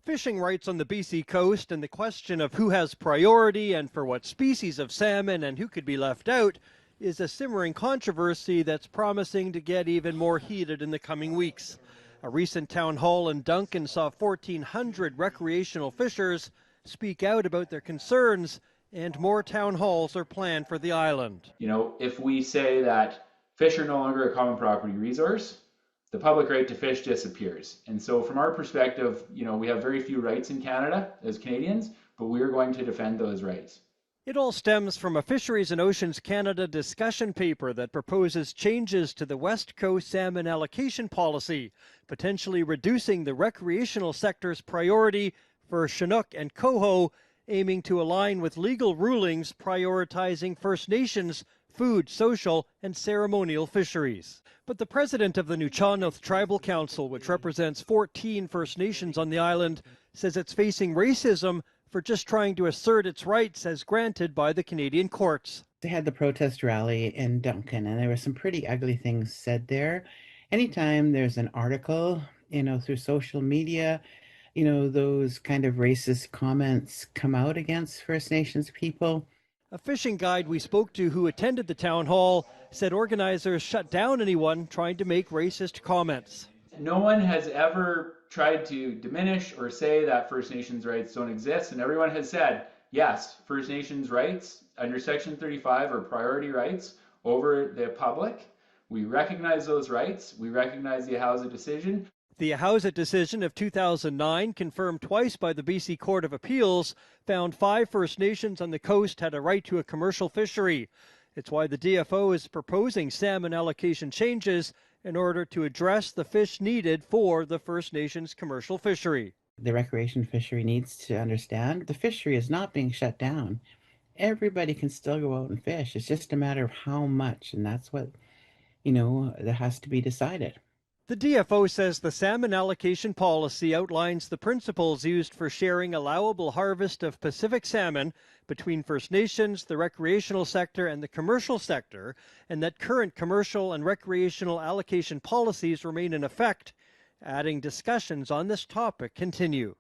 Fishing rights on the BC coast and the question of who has priority and for what species of salmon and who could be left out is a simmering controversy that's promising to get even more heated in the coming weeks. A recent town hall in Duncan saw 1,400 recreational fishers speak out about their concerns, and more town halls are planned for the island. If we say that fish are no longer a common property resource, the public right to fish disappears. And so from our perspective, we have very few rights in Canada as Canadians, but we are going to defend those rights. It all stems from a Fisheries and Oceans Canada discussion paper that proposes changes to the West Coast Salmon Allocation Policy, potentially reducing the recreational sector's priority for Chinook and coho, aiming to align with legal rulings prioritizing First Nations food, social, and ceremonial fisheries. But the president of the Nuu-Chah-Nulth Tribal Council, which represents 14 First Nations on the island, says it's facing racism for just trying to assert its rights as granted by the Canadian courts. They had the protest rally in Duncan, and there were some pretty ugly things said there. Anytime there's an article, through social media, those kind of racist comments come out against First Nations people. A fishing guide we spoke to who attended the town hall said organizers shut down anyone trying to make racist comments. No one has ever tried to diminish or say that First Nations rights don't exist, and everyone has said, yes, First Nations rights under Section 35 are priority rights over the public. We recognize those rights. We recognize the Ahousa decision. The Ahousa decision of 2009, confirmed twice by the BC Court of Appeals, found 5 First Nations on the coast had a right to a commercial fishery. It's why the DFO is proposing salmon allocation changes in order to address the fish needed for the First Nations commercial fishery. The recreation fishery needs to understand the fishery is not being shut down. Everybody can still go out and fish. It's just a matter of how much, and that's what, that has to be decided. The DFO says the Salmon Allocation Policy outlines the principles used for sharing allowable harvest of Pacific salmon between First Nations, the recreational sector, and the commercial sector, and that current commercial and recreational allocation policies remain in effect. Adding discussions on this topic continue.